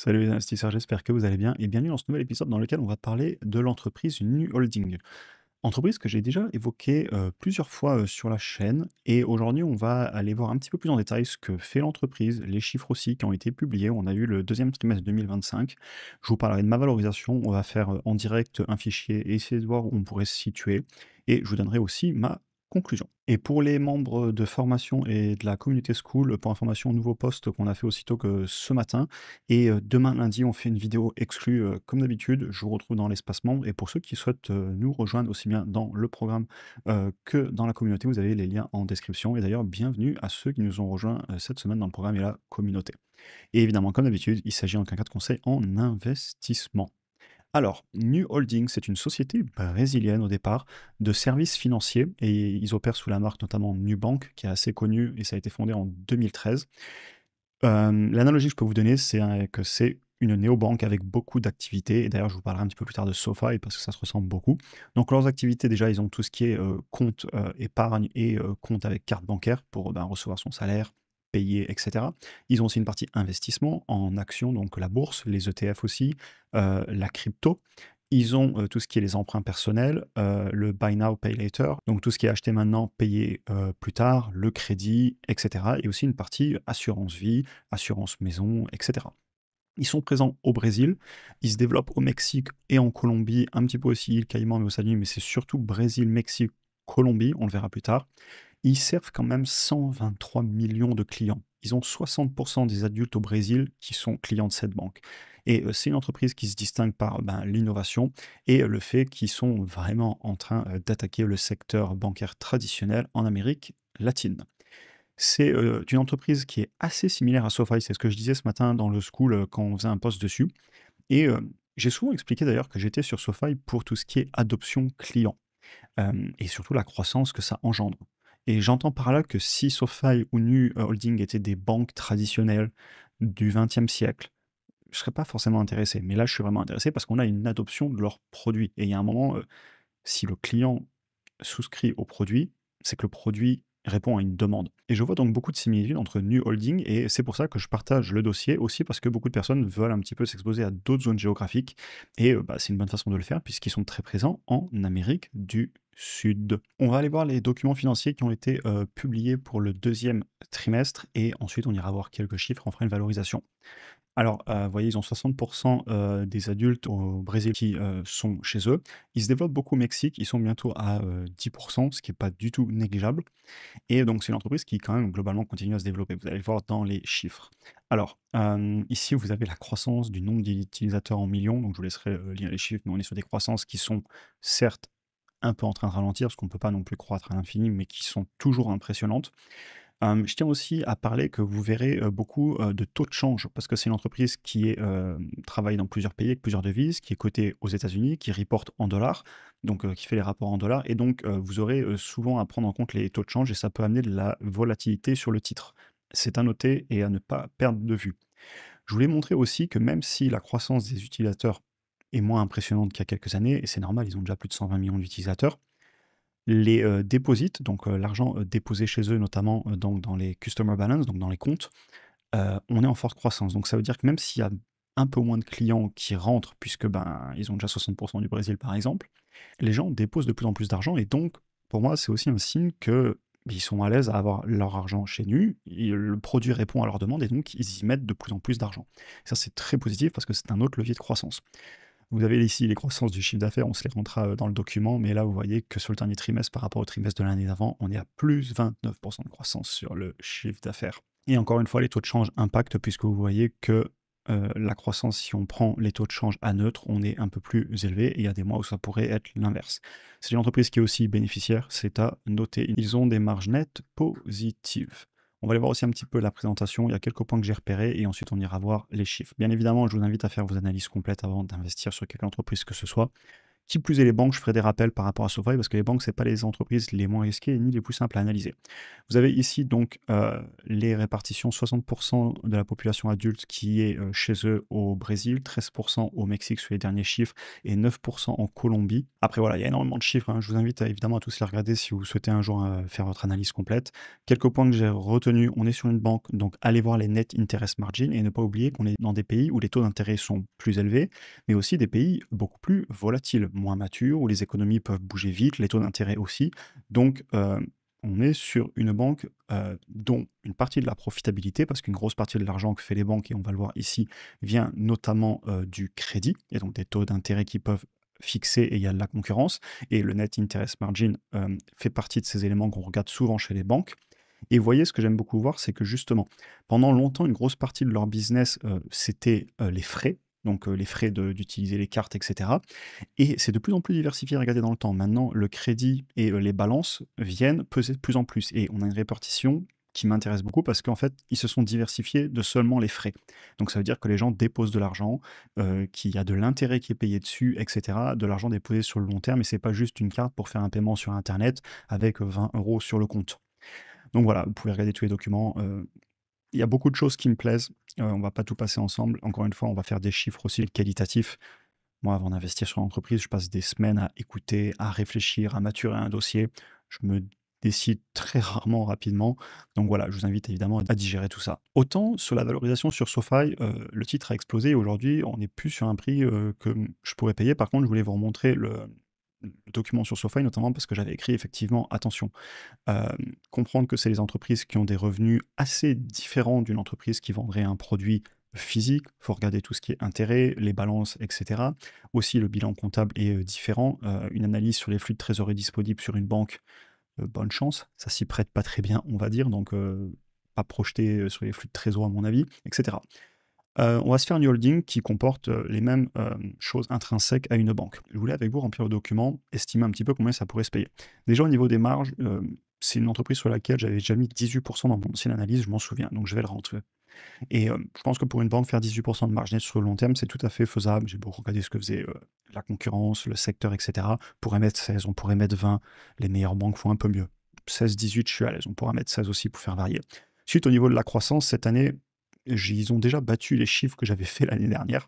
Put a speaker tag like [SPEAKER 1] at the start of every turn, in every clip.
[SPEAKER 1] Salut les investisseurs, j'espère que vous allez bien et bienvenue dans ce nouvel épisode dans lequel on va parler de l'entreprise Nu Holding. Entreprise que j'ai déjà évoquée plusieurs fois sur la chaîne et aujourd'hui on va aller voir un petit peu plus en détail ce que fait l'entreprise, les chiffres aussi qui ont été publiés. On a eu le deuxième trimestre 2025. Je vous parlerai de ma valorisation, on va faire en direct un fichier et essayer de voir où on pourrait se situer et je vous donnerai aussi ma conclusion. Et pour les membres de formation et de la communauté school, pour information, nouveau post qu'on a fait aussitôt que ce matin, et demain lundi, on fait une vidéo exclue, comme d'habitude. Je vous retrouve dans l'espace membre et pour ceux qui souhaitent, nous rejoindre aussi bien dans le programme, que dans la communauté, vous avez les liens en description et d'ailleurs bienvenue à ceux qui nous ont rejoints, cette semaine dans le programme et la communauté. Et évidemment, comme d'habitude, il s'agit en aucun cas de conseil en investissement. Alors, Nu Holding, c'est une société brésilienne au départ de services financiers et ils opèrent sous la marque notamment Nubank qui est assez connue et ça a été fondé en 2013. L'analogie que je peux vous donner, que c'est une néobanque avec beaucoup d'activités et d'ailleurs je vous parlerai un petit peu plus tard de SoFi parce que ça se ressemble beaucoup. Donc leurs activités déjà, ils ont tout ce qui est, compte, épargne et compte avec carte bancaire pour, ben, recevoir son salaire, payer et cetera. Ils ont aussi une partie investissement en actions, donc la bourse, les ETF aussi, la crypto. Ils ont, tout ce qui est les emprunts personnels, le buy now, pay later, donc tout ce qui est acheter maintenant, payer, plus tard, le crédit et cetera et aussi une partie assurance vie, assurance maison et cetera. Ils sont présents au Brésil, ils se développent au Mexique et en Colombie, un petit peu aussi îles Caïmans et Océanie, mais c'est surtout Brésil, Mexique, Colombie, on le verra plus tard. Ils servent quand même 123 millions de clients. Ils ont 60% des adultes au Brésil qui sont clients de cette banque. Et c'est une entreprise qui se distingue par ben, l'innovation et le fait qu'ils sont vraiment en train d'attaquer le secteur bancaire traditionnel en Amérique latine. C'est une entreprise qui est assez similaire à SoFi, c'est ce que je disais ce matin dans le school quand on faisait un post dessus. Et j'ai souvent expliqué d'ailleurs que j'étais sur SoFi pour tout ce qui est adoption client et surtout la croissance que ça engendre. Et j'entends par là que si SoFi ou Nu Holding étaient des banques traditionnelles du XXe siècle, je ne serais pas forcément intéressé. Mais là, je suis vraiment intéressé parce qu'on a une adoption de leurs produits. Et il y a un moment, si le client souscrit au produit, c'est que le produit répond à une demande. Et je vois donc beaucoup de similitudes entre Nu Holding et c'est pour ça que je partage le dossier aussi parce que beaucoup de personnes veulent un petit peu s'exposer à d'autres zones géographiques et bah, c'est une bonne façon de le faire puisqu'ils sont très présents en Amérique du Sud. On va aller voir les documents financiers qui ont été publiés pour le deuxième trimestre et ensuite on ira voir quelques chiffres, on fera une valorisation. Alors, vous voyez, ils ont 60 des adultes au Brésil qui, sont chez eux. Ils se développent beaucoup au Mexique, ils sont bientôt à, 10 ce qui est pas du tout négligeable et donc c'est une entreprise qui quand même globalement continue à se développer. Vous allez le voir dans les chiffres. Alors, ici vous avez la croissance du nombre d'utilisateurs en millions, donc je vous laisserai, lire les chiffres, mais on est sur des croissances qui sont certes un peu en train de ralentir, parce qu'on ne peut pas non plus croître à l'infini, mais qui sont toujours impressionnantes. Je tiens aussi à parler que vous verrez, beaucoup, de taux de change parce que c'est une entreprise qui est, travaille dans plusieurs pays avec plusieurs devises, qui est cotée aux États-Unis, qui reporte en dollars, donc qui fait les rapports en dollars et donc vous aurez, souvent à prendre en compte les taux de change et ça peut amener de la volatilité sur le titre. C'est à noter et à ne pas perdre de vue. Je voulais montrer aussi que même si la croissance des utilisateurs est moins impressionnante qu'il y a quelques années et c'est normal, ils ont déjà plus de 120 millions d'utilisateurs, les, deposits, donc l'argent, déposé chez eux, notamment, donc dans les customer balance, donc dans les comptes, on est en forte croissance. Donc ça veut dire que même s'il y a un peu moins de clients qui rentrent puisque, ben, ils ont déjà 60 du Brésil, par exemple, les gens déposent de plus en plus d'argent et donc pour moi, c'est aussi un signe que ils sont à l'aise à avoir leur argent chez Nu et le produit répond à leurs demandes et donc ils y mettent de plus en plus d'argent. Ça, c'est très positif parce que c'est un autre levier de croissance. Vous avez ici les croissances du chiffre d'affaires, on se les rentrera dans le document, mais là vous voyez que sur le dernier trimestre par rapport au trimestre de l'année d'avant, on est à plus 29% de croissance sur le chiffre d'affaires. Et encore une fois, les taux de change impactent puisque vous voyez que la croissance, si on prend les taux de change à neutre, on est un peu plus élevé et il y a des mois où ça pourrait être l'inverse. C'est une entreprise qui est aussi bénéficiaire, c'est à noter. Ils ont des marges nettes positives. On va aller voir aussi un petit peu la présentation. Il y a quelques points que j'ai repérés et ensuite on ira voir les chiffres. Bien évidemment, je vous invite à faire vos analyses complètes avant d'investir sur quelque entreprise que ce soit, Qui plus est les banques, je ferai des rappels par rapport à SoFi parce que les banques, c'est pas les entreprises les moins risquées ni les plus simples à analyser. Vous avez ici donc les répartitions, 60 de la population adulte qui est chez eux au Brésil, 13 au Mexique sur les derniers chiffres et 9 en Colombie. Après voilà, il y a énormément de chiffres, hein. Je vous invite évidemment à tous les regarder si vous souhaitez un jour faire votre analyse complète. Quelques points que j'ai retenus, on est sur une banque, donc allez voir les net interest margin et ne pas oublier qu'on est dans des pays où les taux d'intérêt sont plus élevés, mais aussi des pays beaucoup plus volatiles, moins matures, où les économies peuvent bouger vite, les taux d'intérêt aussi. Donc, on est sur une banque dont une partie de la profitabilité, parce qu'une grosse partie de l'argent que fait les banques, et on va le voir ici, vient notamment du crédit, et donc des taux d'intérêt qui peuvent fixer et il y a de la concurrence. Et le net interest margin fait partie de ces éléments qu'on regarde souvent chez les banques. Et vous voyez, ce que j'aime beaucoup voir, c'est que justement, pendant longtemps, une grosse partie de leur business, c'était les frais, donc les frais d'utiliser les cartes, etc. Et c'est de plus en plus diversifié, regardez dans le temps. Maintenant, le crédit et les balances viennent peser de plus en plus. Et on a une répartition qui m'intéresse beaucoup parce qu'en fait, ils se sont diversifiés de seulement les frais. Donc ça veut dire que les gens déposent de l'argent, qu'il y a de l'intérêt qui est payé dessus, etc. De l'argent déposé sur le long terme, et c'est pas juste une carte pour faire un paiement sur Internet avec 20 € sur le compte. Donc voilà, vous pouvez regarder tous les documents. Il y a beaucoup de choses qui me plaisent. On va pas tout passer ensemble. Encore une fois, on va faire des chiffres aussi qualitatifs. Moi, avant d'investir sur l'entreprise, je passe des semaines à écouter, à réfléchir, à maturer un dossier. Je me décide très rarement rapidement. Donc voilà, je vous invite évidemment à digérer tout ça. Autant sur la valorisation sur SoFi, le titre a explosé. Aujourd'hui, on n'est plus sur un prix que je pourrais payer. Par contre, je voulais vous remontrer le document sur SoFi, notamment parce que j'avais écrit effectivement, attention, comprendre que c'est les entreprises qui ont des revenus assez différents d'une entreprise qui vendrait un produit physique. Il faut regarder tout ce qui est intérêt, les balances, etc. Aussi, le bilan comptable est différent. Une analyse sur les flux de trésorerie disponibles sur une banque, bonne chance. Ça s'y prête pas très bien, on va dire. Donc, pas projeté sur les flux de trésor, à mon avis, etc. On va se faire une holding qui comporte les mêmes choses intrinsèques à une banque. Je voulais avec vous remplir le document, estimer un petit peu combien ça pourrait se payer. Déjà au niveau des marges, c'est une entreprise sur laquelle j'avais déjà mis 18% dans mon ancienne analyse, je m'en souviens, donc je vais le rentrer. Et je pense que pour une banque, faire 18% de marge nette sur le long terme, c'est tout à fait faisable. J'ai beau regarder ce que faisait la concurrence, le secteur, etc. On pourrait mettre 16, on pourrait mettre 20. Les meilleures banques font un peu mieux. 16, 18, je suis à l'aise. On pourra mettre 16 aussi pour faire varier. Suite au niveau de la croissance, cette année, ils ont déjà battu les chiffres que j'avais fait l'année dernière.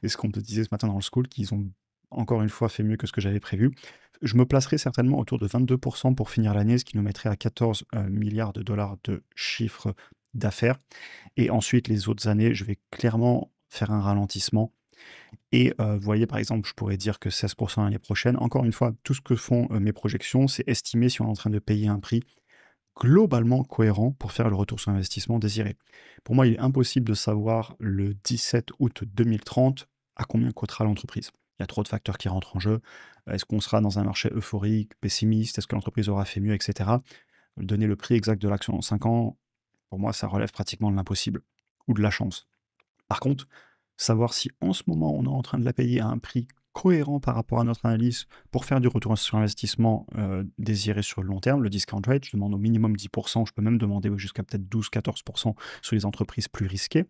[SPEAKER 1] Et ce qu'on me disait ce matin dans le school, qu'ils ont encore une fois fait mieux que ce que j'avais prévu. Je me placerai certainement autour de 22% pour finir l'année, ce qui nous mettrait à 14 milliards de dollars de chiffre d'affaires. Et ensuite, les autres années, je vais clairement faire un ralentissement. Et vous voyez, par exemple, je pourrais dire que 16% l'année prochaine. Encore une fois, tout ce que font mes projections, c'est estimer si on est en train de payer un prix globalement cohérent pour faire le retour sur investissement désiré. Pour moi, il est impossible de savoir le 17 août 2030 à combien coûtera l'entreprise. Il y a trop de facteurs qui rentrent en jeu. Est-ce qu'on sera dans un marché euphorique, pessimiste? Est-ce que l'entreprise aura fait mieux, etc. Donner le prix exact de l'action en 5 ans, pour moi, ça relève pratiquement de l'impossible ou de la chance. Par contre, savoir si en ce moment on est en train de la payer à un prix cohérent par rapport à notre analyse pour faire du retour sur investissement désiré sur le long terme, le discount rate, je demande au minimum 10%, je peux même demander jusqu'à peut-être 12-14% sur les entreprises plus risquées.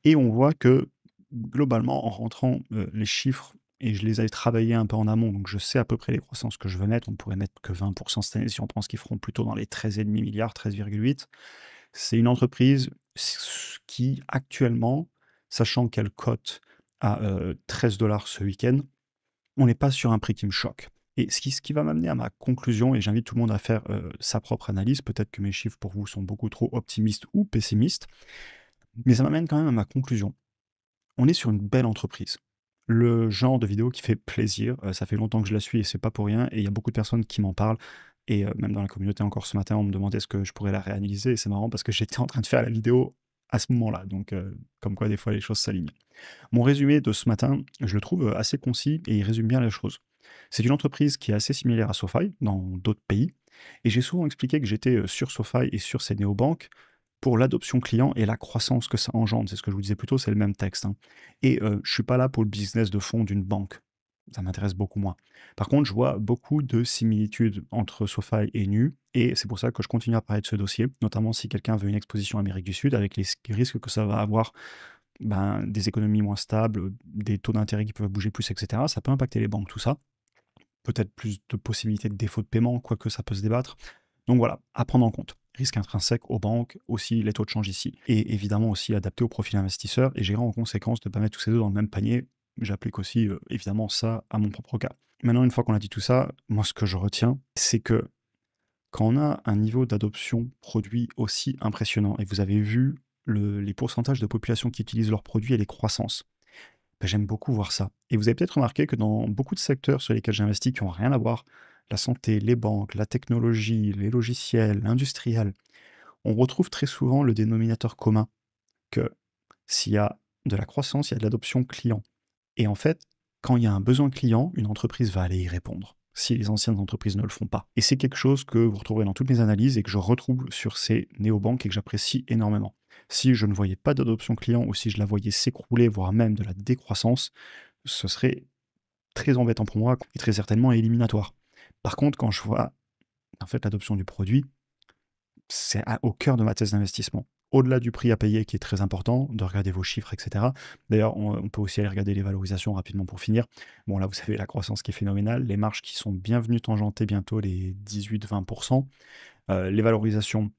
[SPEAKER 1] Et on voit que globalement, en rentrant les chiffres, et je les avais travaillés un peu en amont, donc je sais à peu près les croissances que je veux mettre, on pourrait mettre que 20% cette année si on pense qu'ils feront plutôt dans les 13,5 milliards, 13,8. C'est une entreprise qui actuellement, sachant qu'elle cote à 13 ce week-end, on n'est pas sur un prix qui me choque. Et ce qui va m'amener à ma conclusion, et j'invite tout le monde à faire sa propre analyse, peut-être que mes chiffres pour vous sont beaucoup trop optimistes ou pessimistes, mais ça m'amène quand même à ma conclusion. On est sur une belle entreprise. Le genre de vidéo qui fait plaisir, ça fait longtemps que je la suis et c'est pas pour rien, et il y a beaucoup de personnes qui m'en parlent. Et même dans la communauté encore ce matin, on me demandait est-ce que je pourrais la réanalyser, et c'est marrant parce que j'étais en train de faire la vidéo à ce moment-là, donc comme quoi des fois les choses s'alignent. Mon résumé de ce matin, je le trouve assez concis et il résume bien les choses. C'est une entreprise qui est assez similaire à SoFi dans d'autres pays, et j'ai souvent expliqué que j'étais sur SoFi et sur ces néobanques pour l'adoption client et la croissance que ça engendre. C'est ce que je vous disais plus tôt, c'est le même texte, hein. Et je suis pas là pour le business de fond d'une banque. Ça m'intéresse beaucoup moins. Par contre, je vois beaucoup de similitudes entre SoFi et Nu, et c'est pour ça que je continue à parler de ce dossier, notamment si quelqu'un veut une exposition Amérique du Sud, avec les risques que ça va avoir, ben, des économies moins stables, des taux d'intérêt qui peuvent bouger plus, etc. Ça peut impacter les banques, tout ça. peut-être plus de possibilités de défaut de paiement, quoique ça peut se débattre. Donc voilà, à prendre en compte. Risque intrinsèque aux banques, aussi les taux de change ici. Et évidemment aussi adapté au profil investisseur et gérer en conséquence de ne pas mettre tous ces deux dans le même panier. J'applique aussi évidemment ça à mon propre cas. Maintenant, une fois qu'on a dit tout ça, moi ce que je retiens, c'est que quand on a un niveau d'adoption produit aussi impressionnant, et vous avez vu les pourcentages de population qui utilisent leurs produits et les croissances, ben, j'aime beaucoup voir ça. Et vous avez peut-être remarqué que dans beaucoup de secteurs sur lesquels j'investis qui n'ont rien à voir, la santé, les banques, la technologie, les logiciels, l'industriel, on retrouve très souvent le dénominateur commun que s'il y a de la croissance, il y a de l'adoption client. Et en fait, quand il y a un besoin client, une entreprise va aller y répondre, si les anciennes entreprises ne le font pas. Et c'est quelque chose que vous retrouverez dans toutes mes analyses et que je retrouve sur ces néobanques et que j'apprécie énormément. Si je ne voyais pas d'adoption client ou si je la voyais s'écrouler, voire même de la décroissance, ce serait très embêtant pour moi et très certainement éliminatoire. Par contre, quand je vois en fait l'adoption du produit, c'est au cœur de ma thèse d'investissement. Au-delà du prix à payer qui est très important, de regarder vos chiffres, etc. D'ailleurs, on peut aussi aller regarder les valorisations rapidement pour finir. Bon, là, vous savez, la croissance qui est phénoménale, les marges qui sont bienvenues tangenter bientôt les 18-20%. Les valorisations,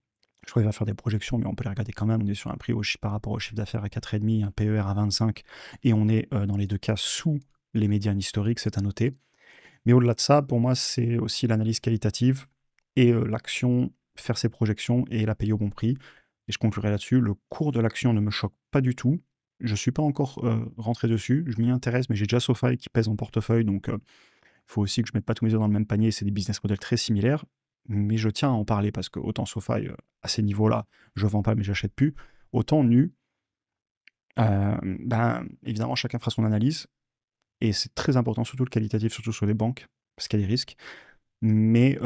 [SPEAKER 1] je crois qu'il va faire des projections, mais on peut les regarder quand même. On est sur un prix par rapport au chiffre d'affaires à 4,5, un PER à 25, et on est dans les deux cas sous les médianes historiques, c'est à noter. Mais au-delà de ça, pour moi, c'est aussi l'analyse qualitative et l'action, faire ses projections et la payer au bon prix. Et je conclurai là-dessus, le cours de l'action ne me choque pas du tout. Je ne suis pas encore rentré dessus, je m'y intéresse, mais j'ai déjà SoFi qui pèse en portefeuille, donc il faut aussi que je ne mette pas tous mes œufs dans le même panier, c'est des business models très similaires. Mais je tiens à en parler parce que autant SoFi, à ces niveaux-là, je ne vends pas mais j'achète plus. Autant nu, ben, évidemment, chacun fera son analyse. Et c'est très important, surtout le qualitatif, surtout sur les banques, parce qu'il y a des risques. Mais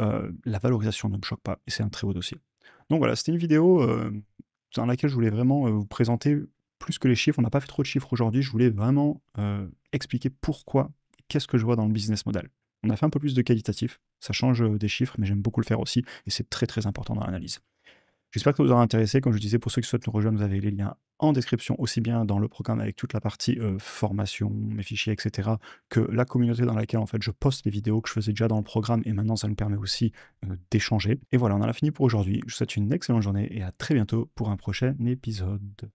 [SPEAKER 1] la valorisation ne me choque pas, et c'est un très beau dossier. Donc voilà, c'était une vidéo dans laquelle je voulais vraiment vous présenter plus que les chiffres. On n'a pas fait trop de chiffres aujourd'hui, je voulais vraiment expliquer pourquoi, qu'est-ce que je vois dans le business model. On a fait un peu plus de qualitatif, ça change des chiffres, mais j'aime beaucoup le faire aussi, et c'est très très important dans l'analyse. J'espère que ça vous aura intéressé. Comme je disais, pour ceux qui souhaitent nous rejoindre, vous avez les liens en description, aussi bien dans le programme avec toute la partie formation, mes fichiers, etc., que la communauté dans laquelle en fait je poste les vidéos que je faisais déjà dans le programme et maintenant ça nous permet aussi d'échanger. Et voilà, on en a fini pour aujourd'hui. Je vous souhaite une excellente journée et à très bientôt pour un prochain épisode.